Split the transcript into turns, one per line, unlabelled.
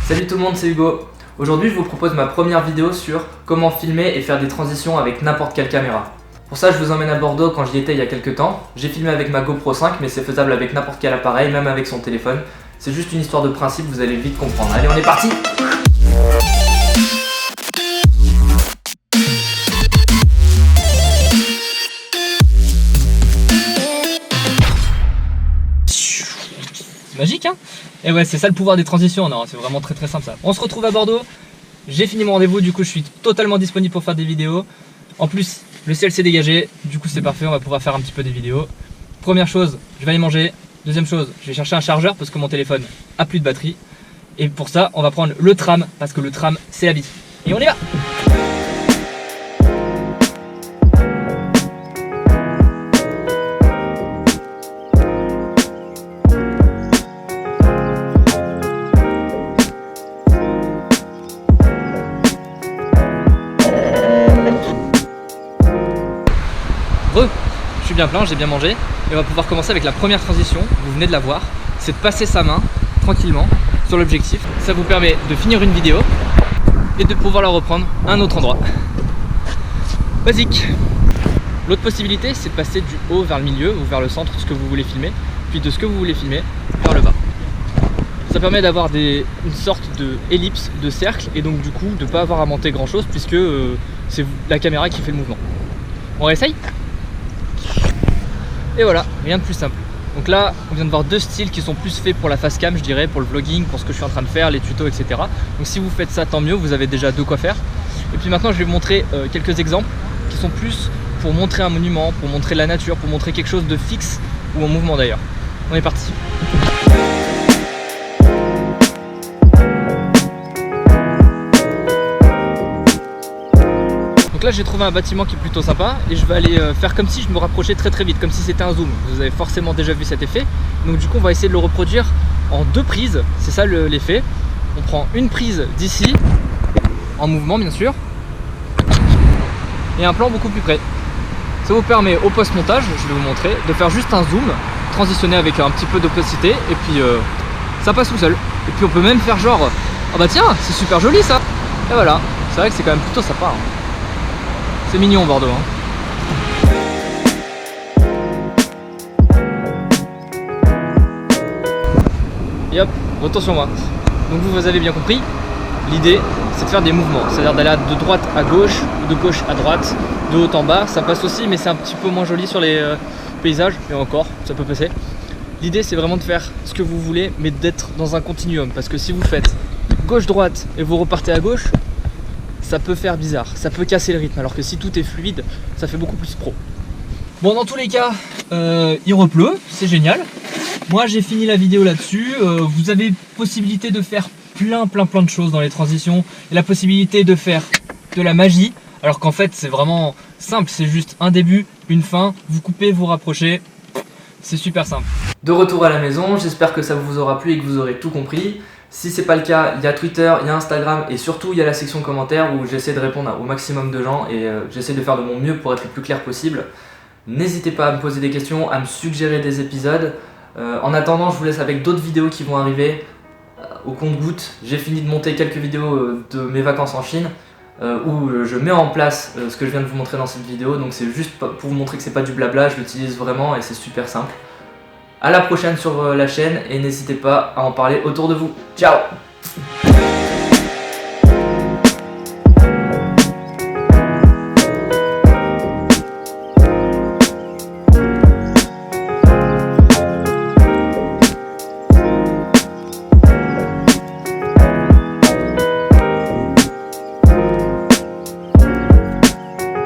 Salut tout le monde, c'est Hugo. Aujourd'hui je vous propose ma première vidéo sur comment filmer et faire des transitions avec n'importe quelle caméra. Pour ça je vous emmène à Bordeaux quand j'y étais il y a quelques temps. J'ai filmé avec ma GoPro 5 mais c'est faisable avec n'importe quel appareil, même avec son téléphone. C'est juste une histoire de principe, vous allez vite comprendre. Allez, on est parti!
Magique hein. Et ouais, c'est ça le pouvoir des transitions, non, c'est vraiment très simple ça. On se retrouve à Bordeaux, j'ai fini mon rendez-vous, du coup je suis totalement disponible pour faire des vidéos. En plus, le ciel s'est dégagé, du coup c'est parfait, on va pouvoir faire un petit peu des vidéos. Première chose, je vais aller manger. Deuxième chose, je vais chercher un chargeur parce que mon téléphone a plus de batterie. Et pour ça, on va prendre le tram, parce que le tram c'est la vie. Et on y va! Je suis bien plein, j'ai bien mangé et on va pouvoir commencer avec la première transition, vous venez de la voir, c'est de passer sa main tranquillement sur l'objectif. Ça vous permet de finir une vidéo et de pouvoir la reprendre à un autre endroit. Basique. L'autre possibilité c'est de passer du haut vers le milieu ou vers le centre de ce que vous voulez filmer, puis de ce que vous voulez filmer vers le bas. Ça permet d'avoir une sorte de ellipse, de cercle et donc du coup de ne pas avoir à monter grand chose puisque c'est la caméra qui fait le mouvement. On réessaye ? Et voilà, rien de plus simple. Donc là, on vient de voir deux styles qui sont plus faits pour la face cam, je dirais, pour le vlogging, pour ce que je suis en train de faire, les tutos, etc. Donc si vous faites ça, tant mieux, vous avez déjà de quoi faire. Et puis maintenant, je vais vous montrer quelques exemples qui sont plus pour montrer un monument, pour montrer la nature, pour montrer quelque chose de fixe ou en mouvement d'ailleurs. On est parti. Donc là j'ai trouvé un bâtiment qui est plutôt sympa et je vais aller faire comme si je me rapprochais très vite, comme si c'était un zoom. Vous avez forcément déjà vu cet effet. Donc du coup on va essayer de le reproduire en deux prises, c'est ça l'effet. On prend une prise d'ici, en mouvement bien sûr, et un plan beaucoup plus près. Ça vous permet au post-montage, je vais vous montrer, de faire juste un zoom, transitionner avec un petit peu d'opacité et puis ça passe tout seul. Et puis on peut même faire genre, ah bah tiens c'est super joli ça. Et voilà, c'est vrai que c'est quand même plutôt sympa hein. C'est mignon Bordeaux hein. Et hop, retour sur moi. Donc vous avez bien compris, l'idée c'est de faire des mouvements, c'est-à-dire d'aller de droite à gauche, de gauche à droite, de haut en bas, ça passe aussi mais c'est un petit peu moins joli sur les paysages, et encore, ça peut passer. L'idée c'est vraiment de faire ce que vous voulez mais d'être dans un continuum, parce que si vous faites gauche-droite et vous repartez à gauche, ça peut faire bizarre, ça peut casser le rythme, alors que si tout est fluide, ça fait beaucoup plus pro. Bon, dans tous les cas, il repleut, c'est génial. Moi j'ai fini la vidéo là-dessus. Vous avez possibilité de faire plein de choses dans les transitions, et la possibilité de faire de la magie, alors qu'en fait c'est vraiment simple, c'est juste un début, une fin, vous coupez, vous rapprochez, c'est super simple.
De retour à la maison, j'espère que ça vous aura plu et que vous aurez tout compris. Si c'est pas le cas, il y a Twitter, il y a Instagram et surtout il y a la section commentaires où j'essaie de répondre au maximum de gens et j'essaie de faire de mon mieux pour être le plus clair possible. N'hésitez pas à me poser des questions, à me suggérer des épisodes. En attendant, je vous laisse avec d'autres vidéos qui vont arriver au compte-gouttes. J'ai fini de monter quelques vidéos de mes vacances en Chine où je mets en place ce que je viens de vous montrer dans cette vidéo. Donc c'est juste pour vous montrer que c'est pas du blabla, je l'utilise vraiment et c'est super simple. A la prochaine sur la chaîne et n'hésitez pas à en parler autour de vous. Ciao!